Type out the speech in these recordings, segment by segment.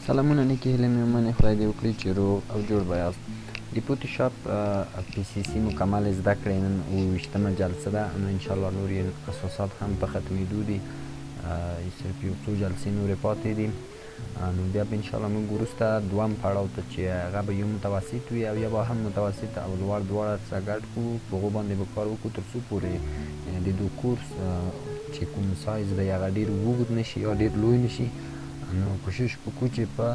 سلامونه نیکی هیله مې منې خدای دې وکړي چې روغ او جوړ به یاست. د فوتوشاپ پی سی سی مکمله زده کړې نن 28مه جلسه ده. نو انشاءالله نور یې اساسات هم په ختمېدو دي، صرف یو څو جلسې نورې پاتې دي. نو بیا به انشاءالله موږ وروسته دویم پړاو ته چې هغه به یو متوسط وي او یا به هم متوسط او لوړ دواړه سره ګډ کړو، په هغو باندې به کار وکړو تر څو پورې د دو کورس چې کوم سایز دی هغه ډېر اوږد نه شي یا ډېر لوی نه شي. نو کوشش وکړو چې په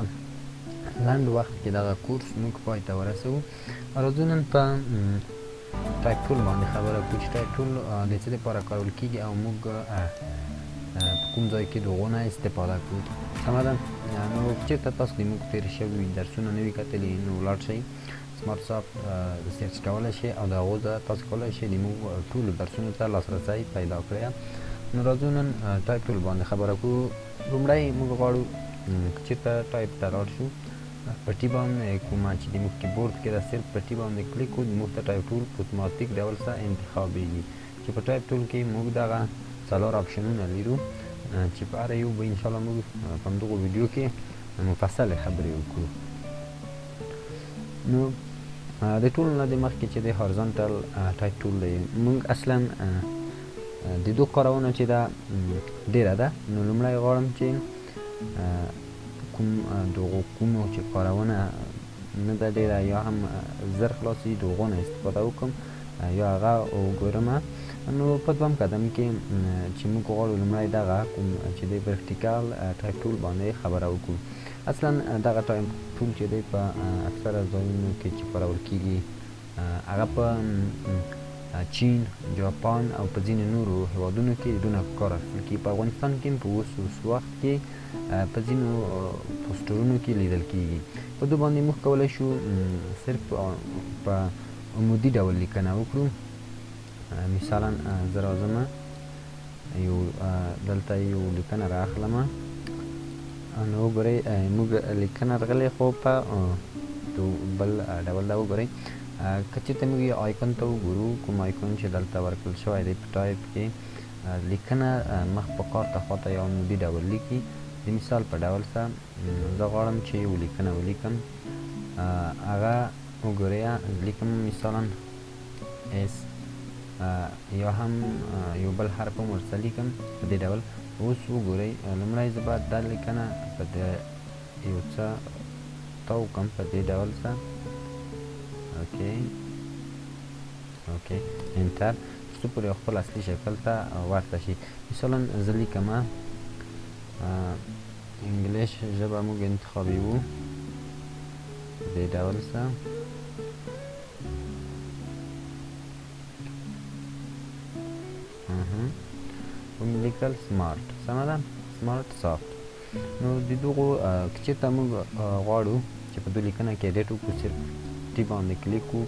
لنډ وخت کې دغه کورس موږ پای ته ورسوو. راځو نن په ټایپ ټول باندې خبره کړو چې ټایپ ټول د څه دپاره کارول کېږي او موږ په کوم ځای کې د هغو نه استفاده کړو. سمه ده. نو چېرته تاسو د موږ تېر شوي درسونه نه وي کتلي نو ولاړ شئ سمارټسافت سرچ کولی شئ او د هغو ځای تاسو کولی شئ د موږ ټولو درسونو ته لاسرسی پیدا کړئ. نو راځو نن ټایپ ټول باندې خبره کړو. لومړی موږ غواړو چېرته ټایپ ته لاړ شو، پټي باندې کومه چې د موږ کیبورډ کې ده صرف پټي باندې کلیک کړو، موږ ته ټایپ ټول په اتوماتیک ډول سره انتخابېږي چې په ټایپ ټول کې موږ دغه څلور اپشنونه لرو چې په هر یو به انشاءالله موږ په همدغو ویډیو کې مفصلې خبرې وکړو. نو د ټولو نه د مخکې چې د هارزانټل ټایپ ټول دی، موږ اصلا د دو کارونه چې ده ډېره ده. نو لومړی غواړم چې کوم دغو کومو چې کارونه نه ده ډېره یا هم زر خلاصي د هغو نه استفاده وکړم یا هغه وګورم. نو په دویم قدم کې چې موږ غواړو لومړی دغه کوم چې دی ورټیکال ټایپ ټول باندې خبره وکړو. اصلا دغه ټایپ ټول چې دی په اکثره ځایونو کې چې کارول کېږي هغه په چین، جاپان او په ځینې نورو هېوادونو کې دونه کار اخیستل کېږي. په افغانستان کې په اوس وخت کې په ځینو پوسټرونو کې لیدل کېږي. په دو باندې موږ کولی شو صرف په عمودي ډول لیکنه وکړو. مثالا زه راځم یو دلته یو لیکنه رااخلم. نو وګورئ موږ لیکنه راغلی خو په بل ډول ده. وګورئ که چېرته موږ یو آیکون ته وګورو، کوم آیکون چې دلته ورکړل شوی دی په ټایپ کې لیکنه مخ په کار ته خواته یو عمودي ډول لیکي. د مثال په ډول سره زه غواړم چې یو لیکنه ولیکم، هغه وګورئ لیکم مثالا اس یا هم یو بل حرف هم ورسره لیکم په دې ډول. اوس وګورئ لومړی زه باید دا لیکنه په یو څه ته وکړم په دې ډول سره. اوکې انټر څو پورې خپل اصلي شکل ته ورته شي. مثلا زه لیکم انګلیش ژبه موږ انتخابوو دې ډول سره. کوم لیکل سمارټ، سمه ده، سمارټ سافت. نو د دغو که چېرته موږ غواړو چې په دو لیکنه کې ایډیټ وکړو، صرف ټي باندې کلیک کړو،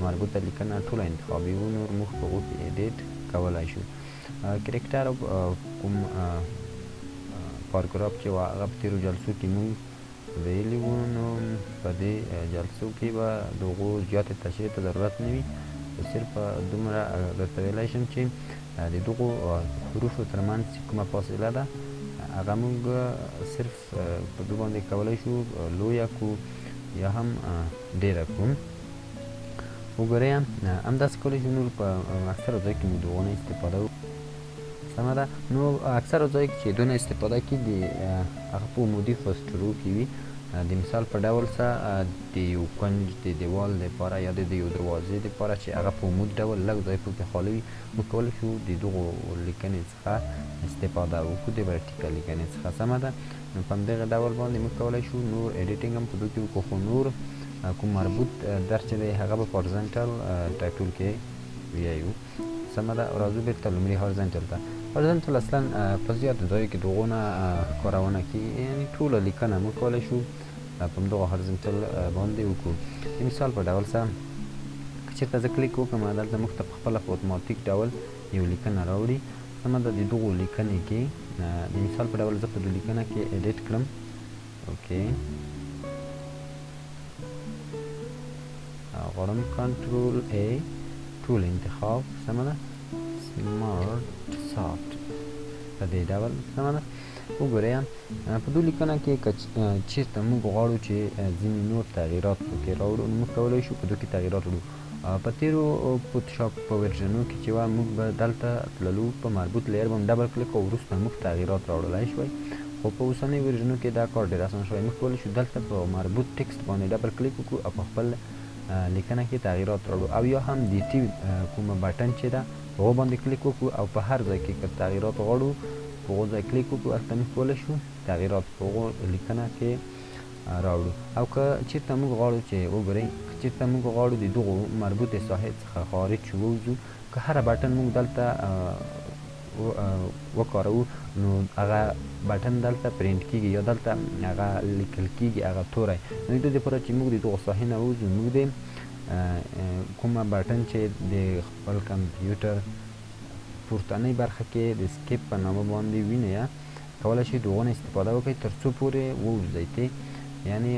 مربوطه لیکنه ټوله انتخابوو، نور موږ په هغو کې ایډیټ کولی شو. کرکټر کوم پاراګراف چې و هغه په تېرو جلسو کې موږ ویلي وو. نو په دې جلسو کې به د هغو زیاتې تشریح ته ضرورت نه وي، صرف دومره درته ویلی شم چې د دغو حروفو ترمنځ چې کومه فاصله ده هغه موږ صرف په دو باندې کولی شو لویه کړو یا هم ډېره کړو. وګورئ همداسې کولی شو نور په اکثرو ځای کې موږ د هغو نه استفاده وکړو. سمه ده. نو اکثرو ځای کې چې دونه استفاده کېږي هغه په عمودي فسټرو کې وي. د مثال په ډول سره د یو کونج د دیوال دپاره یا د یو دروازې دپاره چې هغه په عمود ډول لږ ځای پکې خالي وي، موږ کولی شو د دغو لیکنې څخه استفاده وکړو، د ورټیکل لیکنې څخه. سمه ده. نو په همدغه ډول باندې موږ کولی شو نور ایډیټینګ هم په دو کې وکړو، خو نور کوم مربوط درس چې دی هغه به په هارزانټل ټایپ ټول کې ویایو. سمه ده. راځو بېرته لومړي هارزانټل ته. هارزانټل اصلا په زیاتو ځایو کې د هغو نه کارونه کېږي، یعنې ټوله لیکنه موږ کولی شو په همدغه هارزانټل باندې وکړو. د مثال په ډول سره که چېرته زه کلیک وکړم دلته موږ ته په خپله په اتوماتیک ډول یو لیکنه راوړي. سمه ده. د دغو لیکنې کې د مثال په ډول زه په دو لیکنه کې ایډیټ کړم. اوکې غواړم کنټرول ا ټول انتخاب. سمه ده. سمارټ سافت په دې ډول. سمه ده. وګورئ په دې لیکنه کې چیرته موږ غواړو چې ځینې نور تغییرات پکې راوړو نو موږ کولی شو په دې کې تغییرات وړو. په تیرو فوتوشاپ په ورژنو کې چې موږ به دلته تللو په مربوط لیر باندې ډبل کلیک او وروسته موږ تغییرات راوړلی شوی، خو په اوسنۍ ورژنو کې دا کار ډېر اسان شوی. موږ کولی شو دلته په مربوط ټکسټ باندې ډبل کلیک وکړو او په خپل لیکنه کې تغییرات راوړو، او یا هم د ټي کومه بټن چې ده هغه باندې کلیک وکړو او په هر ځای کې که تغییرات غواړو په هغه ځای کلیک وکړو، هلته موږ کولی شو تغییرات په هغو لیکنه کې راوړو. او که چېرته موږ غواړو چې وګورئ که چېرته موږ غواړو د دغو مربوطې ساحې څخه خارج شو ووځو، که هره بټن موږ دلته وکاروو نو هغه بټن دلته پرینټ کیږي یا دلته هغه لیکل کیږي هغه توری. نو د دې لپاره چې موږ د دغو ساحې نه ووځو، موږ د کومه بټن چې د خپل کمپیوټر پورتنۍ برخه کې د سکیپ په نامه باندې وینئ، کولی شئ د هغو نه استفاده وکړئ تر څو پورې ووځئ ته، یعنې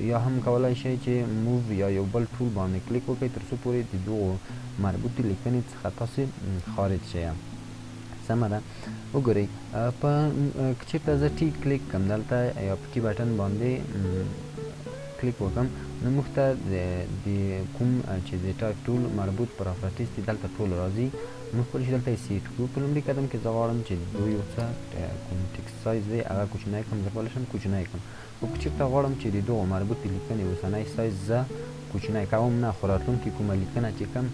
یا هم کولی شئ چې موو یا یو بل ټول باندې کلیک وکړئ تر څو پورې د دغو مربوطې لیکنې څخه تاسې خارج شئ. سمه ده. وګورئ په که چېرته زه ټي کلیک کړم دلته یا په ټي بټن باندې کلیک وکړم نو موږ ته د کوم چې د ټایپ ټول مربوط پراپرټیز دي دلته ټول راځي. موږ کولی شو دلته یې سیټ کړو. په لومړي قدم کې زه غواړم چې د یو څه کوم ټکسټ سایز دی هغه کوچنی کړم، زه کولی شم کوچنی کړم. خو که چېرته غواړم چې د دغو مربوطې لیکنې اوسنی سایز زه کوچنی کوم نه، خو راتلونکې کومه لیکنه چې کوم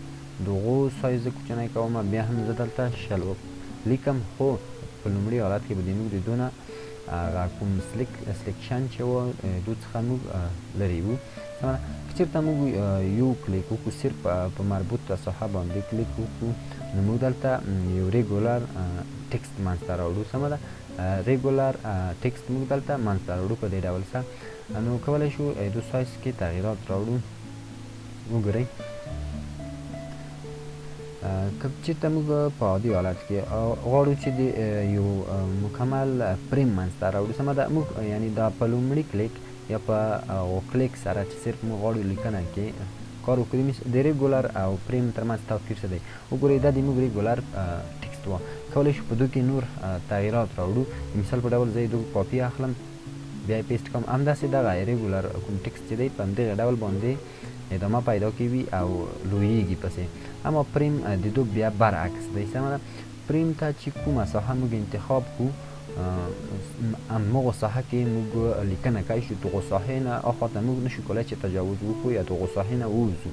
د هغو سایز زه کوچنی کوم، بیا هم زه دلته شل لیکم، خو په لومړي حالت کې به د موږ د دو نه هغه کوم سلیکشن چې و دو څخه موږ لرې وو. که چېرته موږ یو کلیک وکړو صرف په مربوطه ساحه باندې کلیک وکړو نو موږ دلته یو ریګولر ټکسټ منځته راوړو. سمه ده. ریګولر ټکسټ موږ دلته منځته راوړو په دې ډول سره. نو کولی شو دو سایز کې تغییرات راوړو. وګورئ که چېرته موږ په عادي حالت کې غواړو چې د یو مکمل فریم منځته راوړو، سمه ده، موږ یعنې دا په لومړي کلیک یا په کلیک سره چې صرف موږ غواړو لیکنه کې کار وکړو د ریګولر او فریم ترمنځ توپیر څه دی. وګورئ دا د موږ ریګولر ټکسټ و، کولی شو په دو کې نور تغییرات راوړو. د مثال په ډول زه یې دغه کاپي اخلم بیا یې پیسټ کوم، همداسې دغه ریګولر کوم ټکسټ چې دی په همدغه ډول باندې ادامه پیدا کوي او لویږي پسې. اما پریم د دو بیا برعکس دی. سمه ده. پریم ته چې کومه ساحه موږ انتخاب کړو همغه ساحه کې موږ لیکنه کولی شو، دغو ساحې نه اخواته موږ نشو کولی چې تجاوز وکړو یا دغو ساحې نه ووځو.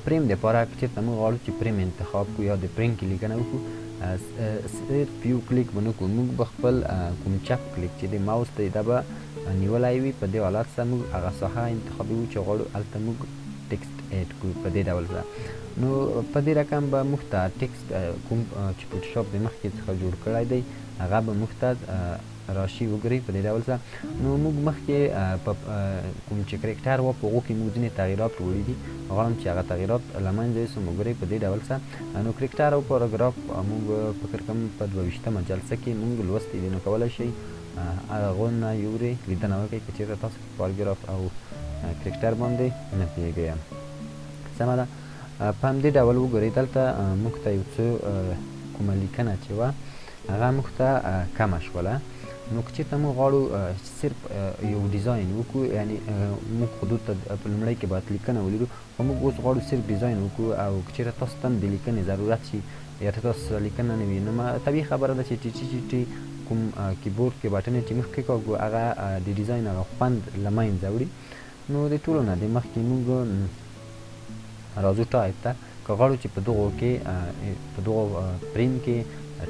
پریم دپاره که چېرته موږ غواړو چې پریم انتخاب کړو یا د پریم کې لیکنه وکړو صرف یو کلیک به نه کړو، موږ به خپل کوم چپ کلیک چې د ماوس دی دا به نیولی وي. په دې حالت سره موږ هغه ساحه انتخابوو چې غواړو هلته موږ ټکسټ ایډ کړو په دې ډول سره. نو په دې رقم به موږ ته ټکسټ کوم چې فوتوشاپ د مخکې څخه جوړ کړی دی هغه به موږ ته راشي. وګورئ په دې ډول سره. نو موږ مخکې په کوم چې کرکټر و په هغو کې موږ ځینې تغییرات وړي دي، غواړم چې هغه تغییرات له منځه یوسم. وګورئ په دې ډول سره. نو کرکټر او پاراګراف موږ فکر کوم په 22مه جلسه کې موږ لوستی دي، نو کولی شئ هغو نه یورې لیدنه وکړئ که چېرته تاسو په پاراګراف او کرکټر باندې نه پوهېږئ. سمه ده. په همدې ډول وګورئ دلته موږ ته یو څه کومه لیکنه چې وه هغه موږ ته کمه شوله. نو که چېرته موږ غواړو صرف یو ډیزاین وکړو، یعنې موږ خو دلته په لومړی کې باید لیکنه ولیدو، خو موږ اوس غواړو صرف ډیزاین وکړو او که چېرته تاسو ته هم د لیکنې ضرورت شي یا تاسو سره لیکنه نه وي نو طبیعي خبره ده چې ټي کوم کیبورډ کې بټنې چې موږ کېکاږو هغه د ډیزاین هغه خوند له منځه وړي. نو د ټولو نه د مخکې موږ راځو ټایپ ته، که غواړو چې په دغو کې په دغو فریم کې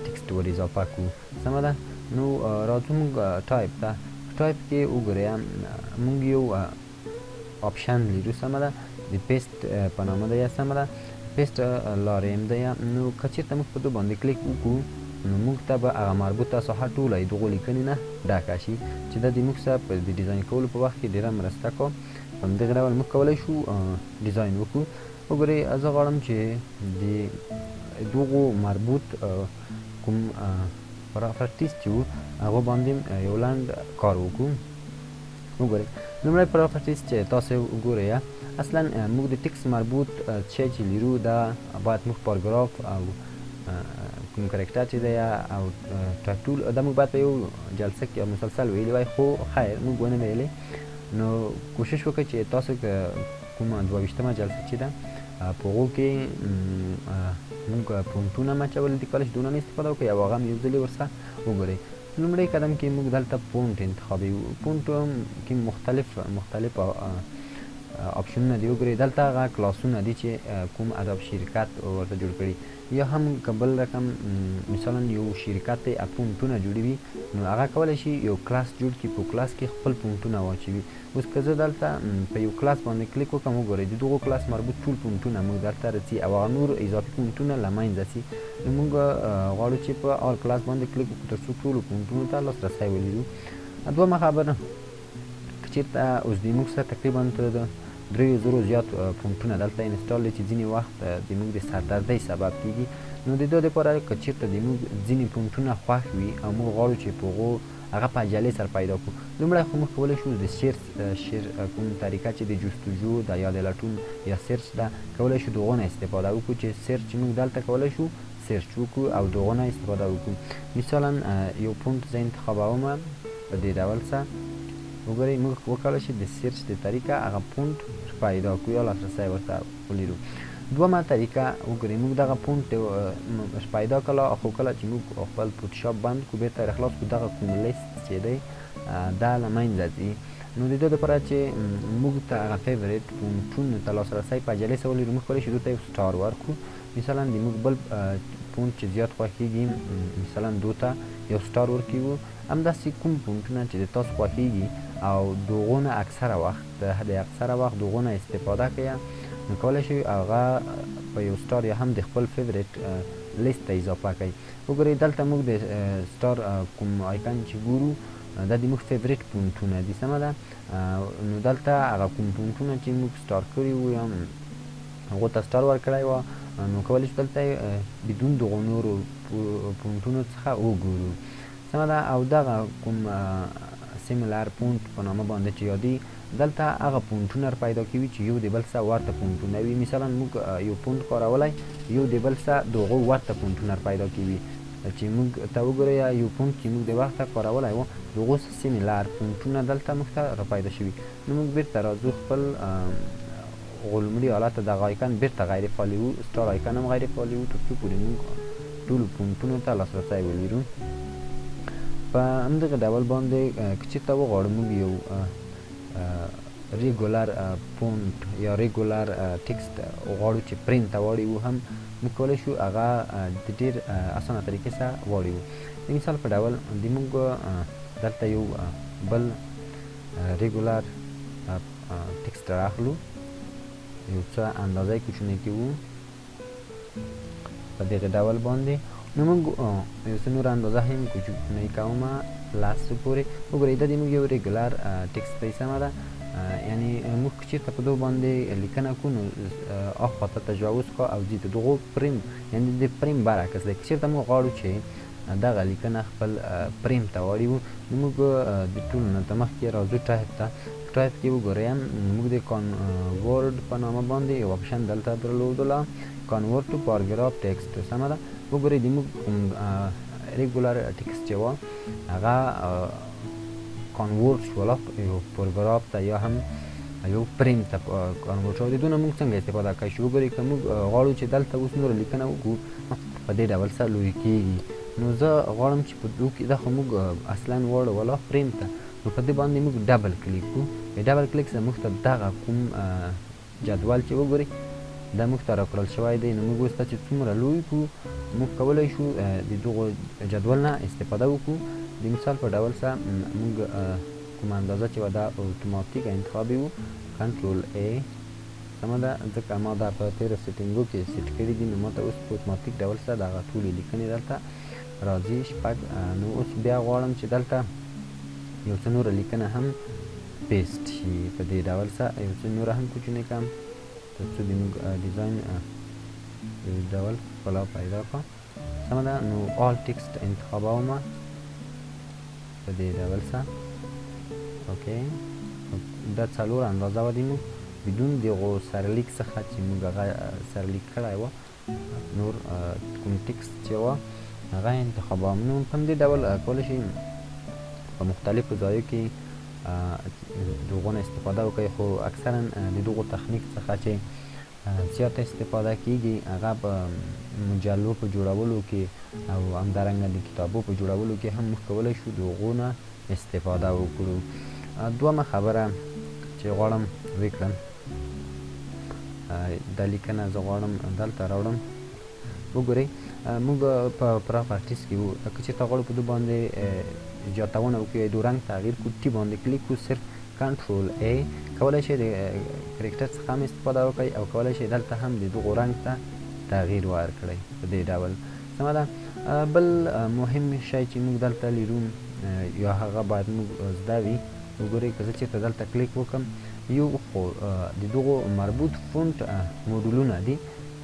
ټکسټ ور اضافه کړو. سمه ده. نو راځو موږ ټایپ ته. ټایپ کې وګورئ موږ یو آپشن لرو. سمه ده. د پیسټ په نامه دی. سمه ده. پیسټ لاریم دی. نو که چېرته موږ په دو باندې کلیک وکړو نو موږ ته به هغه مربوطه ساحه ټوله د هغو لیکنې نه ډکه شي چې دا د موږ سره په د ډیزاین کولو په وخت کې ډېره مرسته کوي. په همدغه ډول موږ کولی شو ډیزاین وکړو. وګورئ زه غواړم چې د دغو مربوط کوم پراپرټیز چې وو هغو باندې یو لنډ کار وکړو. وګورئ لومړی پراپرټیز چې تاسو وګورئ اصلا موږ د ټکسټ مربوط شی چې لرو دا باید موږ پاراګراف او کوم کرکټر چې دی او ټول دا موږ باید په یو جلسه کې مسلسل ویلی وای، خو خیر موږ ونه ویلی. نو کوشش وکړئ چې تاسو کومه 22مه جلسه چې ده په هغو کې موږ پونټونه مچول دي، کولی شئ دونه نه استفاده وکړئ او هغه هم یو ځلې ورڅخه وګورئ. لومړی قدم کې موږ دلته پونټ انتخابوو. پونټ کې مختلف آپشنونه دي. وګورئ دلته هغه کلاسونه دي چې کوم اداب شرکت ورته جوړ کړي، یا هم که بل رقم مثلا یو شرکت پونټونه جوړوي نو هغه کولی شي یو کلاس جوړ کړي، په کلاس کې خپل پونټونه واچوي. اوس که زه دلته په یو کلاس باندې کلیک وکړم، وګورئ د دغو کلاس مربوط ټول پونټونه موږ درته رسي او هغه نور اضافي پونټونه له منځه ځي. نو موږ غواړو چې په آل کلاس باندې کلیک وکړو تر څو ټولو پونټونو ته لاسرسی ولیدو. دویمه خبره که چېرته اوس د موږ سره تقریبا تر 3000 زیات پونټونه دلته انسټال دي چې ځینې وخت د موږ د سردردۍ سبب کېږي. نو د دې دپاره که چېرته د موږ ځینې پونټونه خوښ وي او موږ غواړو چې په هغو هغه په عجلې سره پیدا کړو، لومړی خو موږ کولی شو د کوم طریقه چې د جستجو ده یا د لټون یا سرچ ده، کولی شو د هغو نه استفاده وکړو چې سرچ موږ دلته کولی شو سرچ وکړو او د هغو نه استفاده وکړو. مثلا یو پونټ زه انتخابومه په دې ډول سره. وګورئ موږ وکولی شو د سرچ د طریقه هغه پونټ پیدا کړو یا لاسرسی ورته ولیدو. دویمه طریقه وګورئ موږ دغه پونټ پیدا کړله، خو کله چې موږ خپل فوتوشاپ بند کړو بېرته یې خلاص کړو دغه کوم لیست چې دی دا له منځه ځي. نو د دې دپاره چې موږ ته هغه فیورټ پونټونو ته لاسرسی په عجلې سره ولیدو، موږ کولی شو دې ته یو سټار ورکړو. مثلا د موږ بل پونټ چې زیات خوښېږي مثلا دو ته یو سټار ورکوو. همداسې کوم پونټونه چې د تاسو خوښېږي او د هغو نه اکثره وخت د هغو نه استفاده کوئ، نو کولی شئ هغه په یو سټار یا هم د خپل فیورټ لیست ته اضافه کوئ. وګورئ دلته موږ د سټار کوم آیکن چې ګورو دا د موږ فیورټ پونټونه دي، سمه ده. نو دلته هغه کوم پونټونه چې موږ سټار کړي وو یا هغو ته سټار ورکړی وه، نو کولی شو دلته بدون دغو نورو پونټونو څخه وګورو، سمه ده. او دغه کوم سیملر پونټ په نامه باندې چې یادي دلته هغه پونټونه پیدا کوي چې یو د بل سره ورته پونټونه وي. مثلا موږ یو پونټ کارولی یو د بل سره د هغو ورته پونټونه پیدا کوي چې موږ ته وګورئ یو پونټ چې موږ د وخته کارولی و د هغو سیملر پونټونه دلته موږ ته راپیدا شوي. نو موږ بیرته راځو خپل لومړي حالت ته دغه آیکن بیرته غیر فعالي وو، سټار آیکن هم غیر فعالي وو تر څو پورې موږ ټولو پونټونو ته لاسرسی ولرو. په همدغه ډول باندې که چېرته وغواړو موږ یو ریګولر پونټ یا ریګولر ټکسټ غواړو چې پرنټ ته واړوو، هم موږ کولی شو هغه د ډېر اسانه طریقې سره واړوو. د مثال په ډول د موږ دلته یو بل ریګولر ټکسټ راخلو، یو څه اندازه یې کوچنی کوو په دغه ډول باندې. نو موږ یو څه نور اندازه هم کوچنی کومه لاسو پورې. وګورئ دا د موږ یو ریګولر ټکسټ دی، سمه ده. یعنې موږ چېرته په دغو باندې لیکنه کوو نو اخوا ته تجاوز کا او ځي د دغو پریم یعنې د پریم برعکس دی. که چېرته موږ غواړو چې دغه لیکنه خپل پریم ته واړوو نو موږ د ټولو نه د مخکې راځو ټایپ ته. ټایپ کې وګورئ موږ د کانورټ په نامه باندې یو اپشن دلته درلودله، کانورټ ټو پاراګراف ټکسټ، سمه ده. وګورئ د موږ کوم ریګولر ټکسټ چې وه هغه کانورټ شوله یو پاراګراف ته یا هم یو پریم ته کانورټ شوه. د دونه موږ څنګه استفاده کولی شو؟ وګورئ که موږ غواړو چې دلته اوس نوره لیکنه وکړو په دې ډول سره لوی کېږي. نو زه غواړم چې په دغو کې دا خو موږ اصلا واړوله پریم ته، نو په دې باندې موږ ډبل کلیک کړو. په ډبل کلیک سره موږ ته دغه کوم جدول چې وګورئ دا موږ ته راکړل شوی دی. نو موږ اوس ته چې څومره لوی کړو موږ کولی شو د دغو جدول نه استفاده وکړو. د مثال په ډول سره موږ کومه اندازه چې وه دا اتوماتیک انتخابوو، کنټرول ای، سمه ده، ځکه ما دا په تېرو سیټینګو کې سیټ کړي دي. نو ما ته اوس په اتوماتیک ډول سره دغه ټولې لیکنې دلته راځي شپږ. نو اوس بیا غواړم چې دلته یو څه نوره لیکنه هم پیسټ شي په دې ډول سره، یو څه نوره هم کوچنی کړم تر څو د موږ ډیزاین یو ډول ښکلا پیدا کړه، سمه ده. نو آل ټکسټ انتخابومه په دې ډول سره. اوکې دا څلور اندازه وه د موږ بدون د هغو سرلیک څخه چې موږ هغه سرلیک کړی وه نور کوم ټکسټ چې وه هغه انتخابوم. نو په همدې ډول کولی شئ په مختلفو ځایو کې د هغو نه استفاده وکړئ، خو اکثرا د دغو تخنیک څخه چې زیاته استفاده کیږي هغه په مجلو په جوړولو کې او همدارنګه د کتابو په جوړولو کې هم موږ کولی شو د هغو نه استفاده وکړو. دومه خبره چې غواړم وکړم، دا لیکنه زه غواړم دلته راوړم. وګورئ موږ په پراخ آرټیست کې وو، که چېرته غواړو په دې باندې زیاتونه وکړو، د رنګ تغییر کړو، ټي باندې کلیک کړو، صرف کنټرول ای کولی شئ د کرکټر څخه هم استفاده وکړئ او کولی شئ دلته هم د دغو رنګ ته تغییر ورکړئ په دې ډول. سمه ده. بل مهم شی چې موږ دلته لرو یا هغه باید موږ زده وي. وګورئ که زه چېرته دلته کلیک وکړم، یو خو د دغو مربوط فونټ موډولونه دي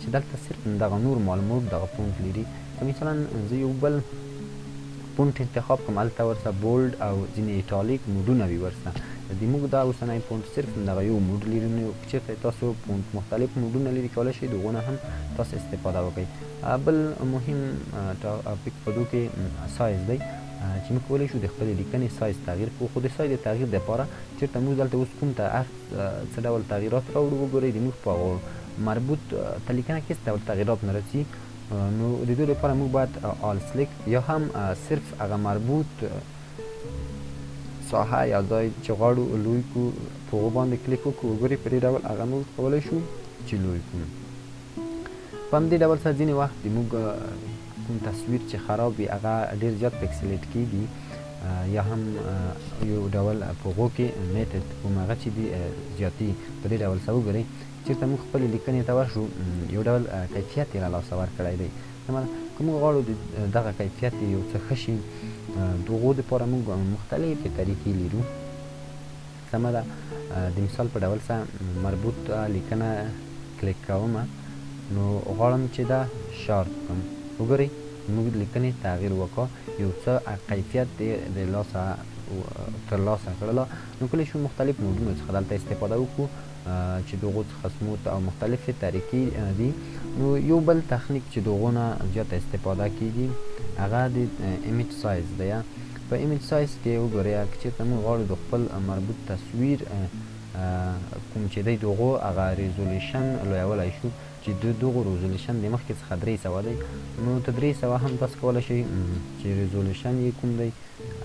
چې دلته صرف دغه نور معلومات دغه فونټ لري. که مثلا زه یو بل فونټ انتخاب کړم، هلته ورسره بولډ او ځینې ایټالیک موډونه وي ورسره. د موږ دا اوسنی فونټ صرف دغه یو موډ لري. نو که چېرته تاسو فونټ مختلف موډونه لري کولی شئ د هغو نه هم تاسو استفاده وکړئ. بل مهم ټاپک په دو کې سایز دی چې موږ کولی شو د خپلې لیکنې سایز تغییر کړو. خو د سایز د تغییر دپاره چېرته موږ دلته اوس کوم ته څه ډول تغییرات راوړو، وګورئ د موږ په مربوط ته لیکنه کې څه ډول تغییرات نه راځي. نو د دې لپاره موږ باید آل سلیکټ یا هم صرف هغه مربوط ساحه یا ځای چې غواړو لوی کړو په هغو باندې کلیک وکړو. وګورئ په دې ډول هغه موږ کولی شو چې لوی کړو. په همدې ډول سره ځینې وخت د موږ کوم تصویر چې خراب وي هغه ډېر زیات پکسلیټ کېږي یا هم یو ډول په هغو کې میتد کوم هغه چې دي زیاتي. په دې ډول سره وګورئ چېرته موږ خپلې لیکنې ته ورشو یو ډول کیفیت یې له لاسه ورکړی دی. که موږ غواړو دغه کیفیت یو څه ښه شي، د هغو دپاره موږ مختلفې طریقې لرو. سمه ده. د مثال په ډول سره مربوط لیکنه کلیک کومه، نو غواړم چې دا شارپ کړم. وګورئ موږ لیکنې تغییر وکړه، یو څه کیفیت یې د لاسه ترلاسه کړله. نو کولی شو مختلف موډونو څخه دلته استفاده وکړو چې د هغو څخه سموت او مختلفې طریقې دي. نو یو بل تخنیک چې د هغو نه زیاته استفاده کېږي هغه د ایمیج سایز دی. په ایمیج سایز کې وګورئ که چېرته موږ غواړو د خپل مربوط تصویر کوم چې دی د هغو هغه ریزولیشن لویولی شو، چې د دغو ریزولیشن د مخکې څخه 300 دی. نو ته 300 هم تاسو کولی شئ چې ریزولیشن یې کوم دی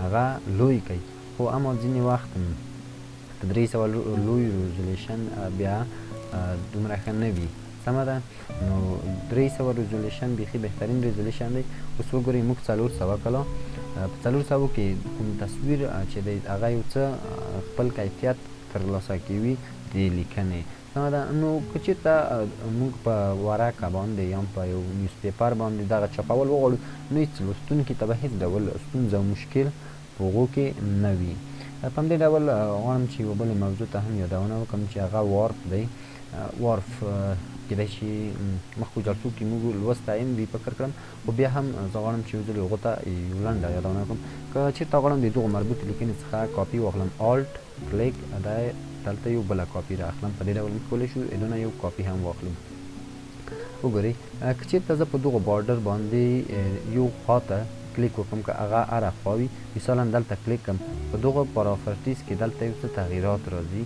هغه لوی کړئ. خو اما ځینې وخت 300 لوی ریزولیشن بیا دومره ښه نه وي. سمه ده. نو 300 ریزولیشن بیخي بهترین ریزولیشن دی. اوس وګورئ موږ 400 کړه، په 400 کې کوم تصویر چې دی هغه یو څه خپل کیفیت ترلاسه کوي د لیکنې. سمه ده. نو که چېرته موږ په ورقه باندې یا په یو نیوز پیپر باندې دغه چاپول وغواړو، نو هېڅ لوستونکي ته به هېڅ ډول ستونزه او مشکل په هغو کې نه وي. په همدې ډول غواړم چې یوه بلې موضوع ته هم یادونه وکړم چې هغه وارپ دی. وارپ کېدای شي مخکې جلسو کې موږ لوستی هم وي فکر کړم، خو بیا هم زه غواړم چې یو ځل هغو ته یو لنډه یادونه وکړم. که چېرته غواړم د دغو مربوط لیکنې څخه کاپي واخلم، آلټ کلیک دا دلته یو بله کاپي رااخلم. په دې ډول موږ کولی شو دونه یو کاپي هم واخلو. وګورئ که چېرته زه په دغو بارډر باندې یو خواته کلیک وکړم، که هغه هره خوا وي، مثلا دلته کلیک کړم، په دغو پراپرټیز کې دلته یو څه تغییرات راځي.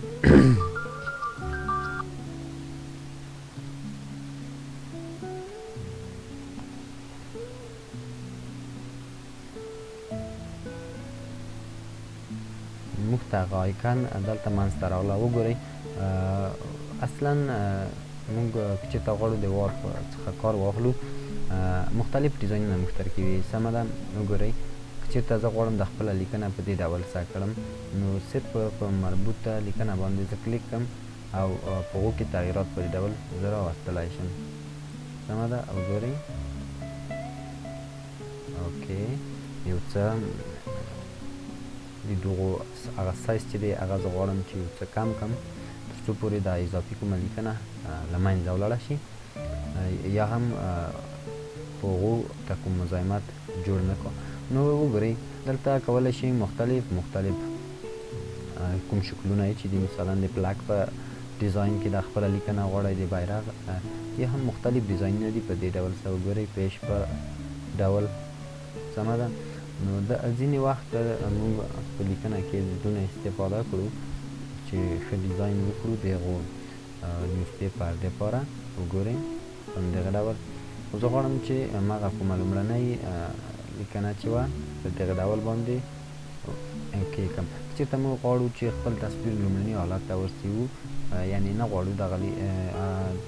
موږ ته هغه آیکن دلته منځته راغله. وګورئ اصلا موږ که چېرته غواړو د وارپ څخه کار واخلو مختلف ډیزاینونه موږ سره کوي. سمه ده. وګورئ که چېرته زه غواړم د خپله لیکنه په دې ډول څه کړم، نو صرف په مربوطه لیکنه باندې زه کلیک کړم او په هغو کې تغییرات په دې ډول زه راوستلی شم. سمه ده. وګورئ اوکې یو څه د دغو هغه سایز چې دی هغه زه غواړم چې یو څه کم کړم تر څو پورې دا اضافي کومه لیکنه له منځه ولاړه شي یا هم په هغو ته کوم مزاحمت جوړ نه کړو. نو وګورئ دلته کولی شئ مختلف کوم شکلونه چې دي، مثلا د پلاک په ډیزاین کې د خپل لیکنه غواړئ د بیرغ یا هم مختلف ډیزاینونه دي په دې ډول سره وګورئ پیش په ډول سمه ده. نو د ځینې وخت موږ په لیکنه کې دونه استفاده کړو چې ښه ډیزاین وکړو د هغو نیوز پیپر لپاره وګورئ په همدغه ډول. خو زه غواړم چې هماغه کومه لومړنۍ لیکنه چې وه په دغه ډول باندې کېږدم. چېرته موږ غواړو چې خپل تصویر لومړني حالت ته ورسوو یعنې نه غواړو دغه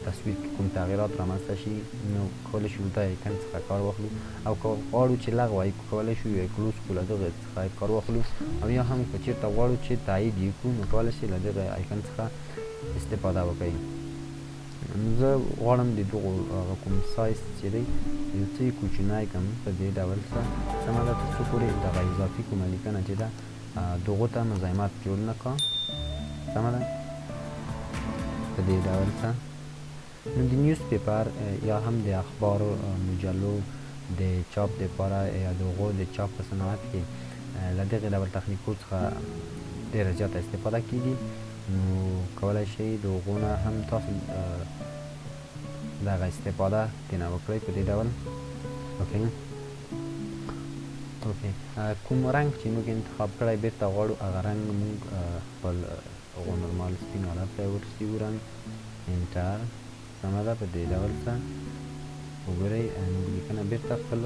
تصویر کې کوم تغییرات رامنځته شي نو کولی شو د ایکن څخه کار واخلو او که غواړو چې لغوه یې کولی شو یا کلوز کړو له دغه څخه کار واخلو او یا هم که چېرته غواړو چې تایید یې کړو نو کولی شي له دغه ایکن څخه استفاده وکړئ. زه غواړم د دغو کوم سایز چې دی یو څه یې کوچنی کړم په دې ډول سره سمه ده تر څو پورې دغه اضافي کومه لیکنه چې ده دغو ته مزاحمت جوړ نه کړه سمه ده په دې ډول سره. نو د نیوز پیپر یا هم د اخبارو مجلو د چاپ دپاره یا د هغو د چاپ په صنعت کې له دغې ډول تخنیکو څخه ډېره زیاته استفاده کېږي. نو کولی شئ د هغو نه هم تاسو دغه استفاده ترېنه وکړئ په دې ډول. اوکې کوم رنګ چې موږ انتخاب کړی بېرته غواړو هغه رنګ موږ خپل هغو نورمال سپین حالت ته یې ورسوو رنګ انټر سمه ده په دې ډول سره وګورئ لیکنه بېرته خپل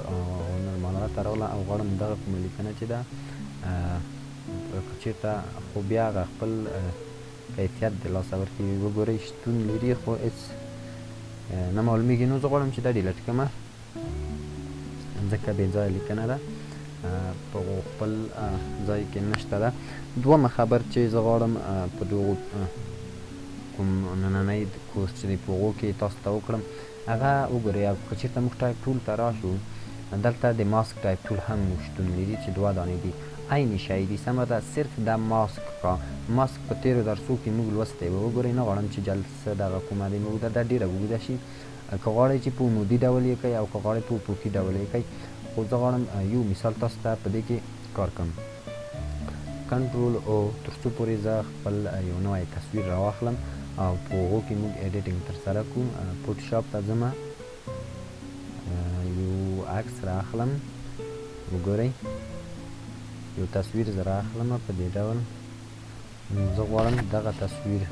نورمال حالت ته راغله او غواړم دغه کومه لیکنه چې ده که چېرته خو بیا هغه خپل کیفیت د لاسه ورکوي وګورئ شتون لري خو هېڅ نه معلومیږي. نو زه غواړم چې دا ډیلیټ کړمه ځکه بې ځایه لیکنه ده په خپل ځای کې نشته ده. دومه خبر چې زه غواړم په دغو کوم نننی کورس چې دی په هغو کې تاسو ته وکړم هغه وګورئ که چېرته موږ ټایپ ټول ته راشو دلته د ماسک ټایپ ټول هم شتون لري چې 2 دانې دي عین شی دي سمه ده صرف دا ماسک کا ماسک په تیرو درسو کې موږ لوستی و وګورئ نه غواړم چې جلسه دغه کومه دی موږ دا ډېره اوږده شي که غواړئ چې په عمودي ډول یې کوئ او که غواړئ په افقي ډول یې کوئ خو زه غواړم یو مثال تاسو ته په دې کې کار کړم کنټرول او تر څو پورې زه خپل یو نوی تصویر راواخلم او په هغو کې موږ ایډیټینګ ترسره کړو فوتوشاپ ته ځمه یو عکس رااخلم وګورئ یو تصویر زه رااخلم په دې ډول زه غواړم دغه تصویر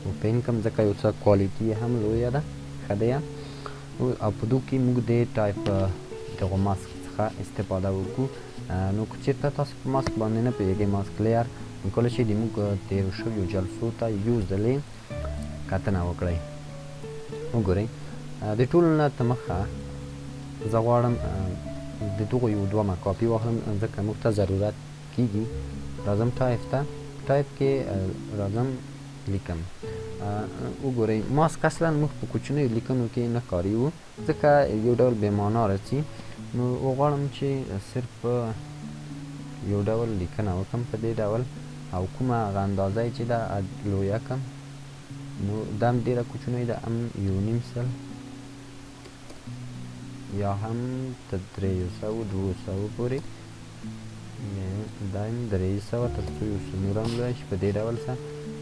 اوپن کړم ځکه یو څه کوالټي یې هم لویه ده ښه دی او په دو کې موږ د ټایپ دغه ماسک څخه استفاده وکړو. نو که چېرته تاسو په ماسک باندې نه پوهېږئ ماسک لیر نو کولی شئ د موږ تېرو شویو جلسو ته یو ځلې کتنه وکړئ. وګورئ د ټولو نه تمخه زه غواړم د دغو یو دومه کاپي واخلم ځکه موږ ته ضرورت کېږي. راځم ټایپ ته ټایپ کې راځم لیکم وګورئ ماسک اصلا موږ په کوچنیو لیکنو کې نه کاریو ځکه یو ډول بې معنا راځي. نو غواړم چې صرف یو ډول لیکنه وکړم په دې ډول او کومه هغه اندازه یې چې ده لویه کړم نو دا هم ډېره کوچنۍ ده هم 1.5 یا هم تر 300-200 پورې دا هم 300 تر څو یو څه نور هم لویه شي په دې ډول سره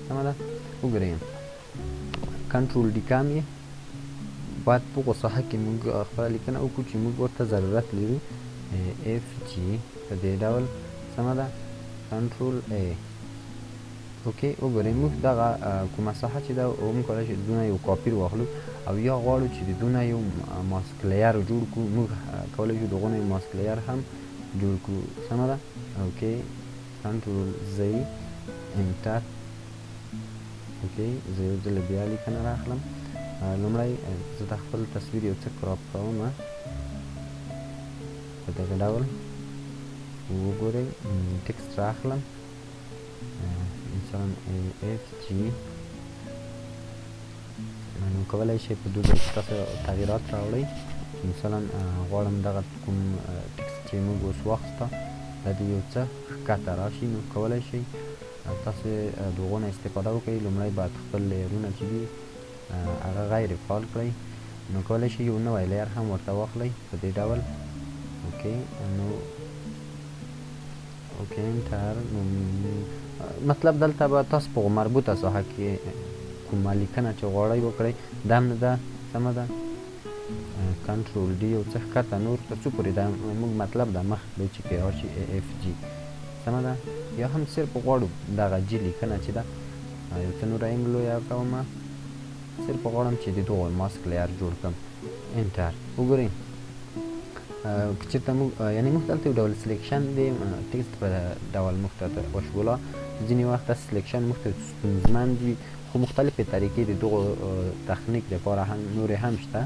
سمه ده. وګورئ کنټرول ډي کام یې باید په هغو ساحه کې موږ خپله لیکنه وکړو چې موږ ورته ضرورت لرو اف جي په دې ډول سمه ده کنټرول ای اوکې وګورئ موږ دغه کومه ساحه چې ده موږ کولی شو دونه یو کاپي واخلو او یا غواړو چې د دونه یو ماسک لیر جوړ کړو موږ کولی شو دغونه یو ماسک لیر هم جوړ کړو سمه ده. اوکې کنټرول زی انټر اوکې زه یو ځل بیا لیکنه رااخلم لومړی زه د خپل تصویر یو څه کراپ کوم په دغه ډول وګورئ ټکسټ رااخلم مثلا اف جي نو کولی شئ په دو ځای کې تاسو تغییرات راوړئ مثلا غواړم دغه کوم ټکسټ چې موږ اوس واخیسته دا د یو څه ښکته راشي نو کولی شئ تاسو د هغو نه استفاده وکړئ. لومړی باید خپل لیرونه چې دي هغه غیر فعال کړئ نو کولی شئ یو نوی لیر هم ورته واخلئ په دې ډول اوکې نو اوکې انټر نو مطلب دلته به تاسو په مربوطه ساحه کې کومه لیکنه چې غواړئ وکړئ دا هم نه ده سمه ده. کنټرول ډي یو څه ښکته نور تر څو پورې دا موږ مطلب دا مخ دی چې پې راشي اف جي سمه ده. یا هم صرف غواړو دغه جي لیکنه چې ده یو څه نوره یې لویه کومه صرف غواړم چې د دغو ماسک لیر جوړ کړم انټر وګورئ که چېرته موږ یعنې موږ دلته یو ډول سلیکشن دی ټکسټ په ډول موږ ته وشوله ځینې وخت دا سلیکشن موږ ته ستونزمن دي خو مختلفې طریقې د دغو تخنیک دپاره هم نورې هم شته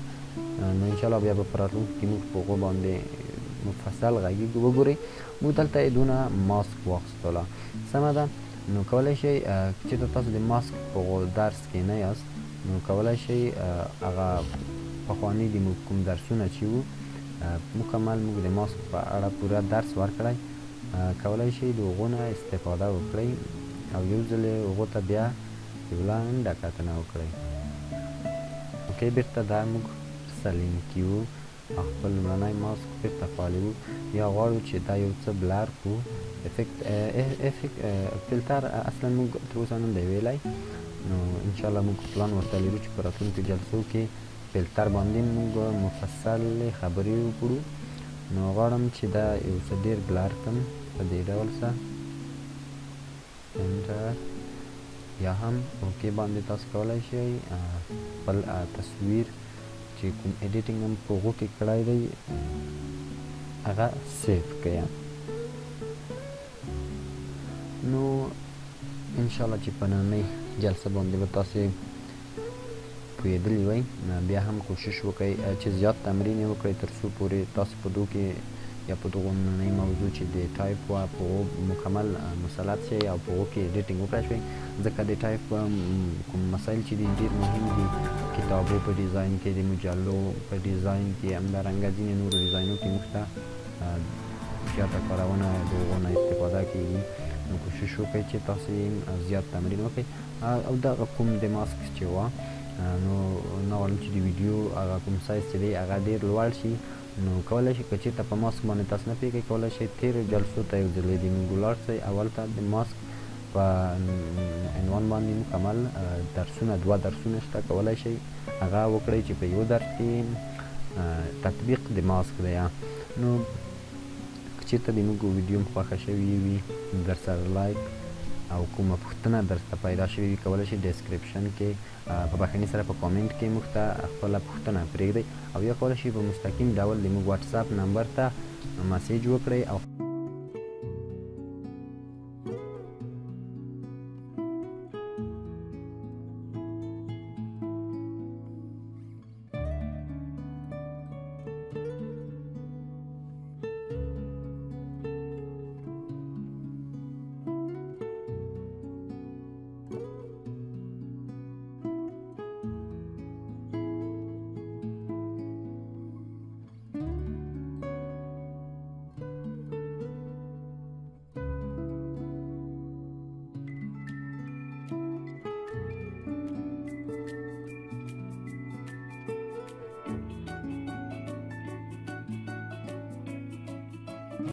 نو انشاءالله بیا به په راتلونکي کې موږ په هغو باندې مفصل غږیږو. وګورئ موږ دلته یې دونه ماسک واخیستله سمه ده. نو کولی شئ که چېرته تاسو د ماسک په درس کې نه یاست نو کولی شئ هغه پخواني د موږ کوم درسونه چې وو مکمل موږ د ماسک په اړه پوره درس ورکړی کولی شئ د هغو نه استفاده وکړئ او یو ځل یې هغو ته بیا یو لنډه کتنه وکړئ. اوکې بېرته دا موږ سلیم کیو او خپل لومړنی ماسک بېرته فعالوو. یا غواړو چې دا یو څه بلر کړو فلټر اصلا موږ تر اوسه نه دی ویلی نو انشاءالله موږ پلان ورته لرو چې په راتلونکو جلسو کې فلټر باندې موږ مفصلې خبرې وکړو. نو غواړم چې دا یو څه ډېر بلر کړم په دې ډول سره انټر یا هم اوکې باندې تاسو کولی شئ خپل تصویر چې کوم ایډیټینګ هم په هغو کې کړی دی هغه سیف کړئ. نو انشاءالله چې په نننۍ جلسه باندې به تاسې پوهېدلي وئ بیا هم کوشش وکړئ چې زیات تمرین یې وکړئ تر څو پورې تاسو په دو کې یا په دغو نننۍ موضوع چې د ټایپ وه په هغو مکمل مسلط شئ او په هغو کې ایډیټینګ وکړای شئ ځکه د ټایپ کوم مسایل چې دي ډېر مهم دي کتابو په ډیزاین کې د مجلو په ډیزاین کې همدارنګه ځینې نورو ډیزاینو کې موږ ته زیاته کارونه د هغو نه استفاده کېږي. نو کوشش وکړئ چې تاسو یې زیات تمرین وکړئ او دغه کوم د ماسک چې وه نو نه غواړم چې د ویډیو هغه کوم سایز چې دی هغه ډېر لوړ شي نو کولی شئ که چېرته په ماسک باندې تاسو نه پوهېږئ کولی شئ تېرو جلسو ته یو ځلې د موږ ولاړ شئ اول ته د ماسک په عنوان باندې مکمل درسونه 2 درسونه شته کولی شئ هغه وکړئ چې په یو درس کې تطبیق د ماسک دی. نو که چېرته د موږ ویډیو م خوښه شوې وي در سره لایک او کومه پوښتنه درته پیدا شوې وي کولی شئ ډسکرپشن کې په بخښنې سره په کامنټ کې موږ ته خپله پوښتنه پرېږدئ او یا کولی شئ په مستقیم ډول د موږ واتساپ نمبر ته مسیج وکړئ او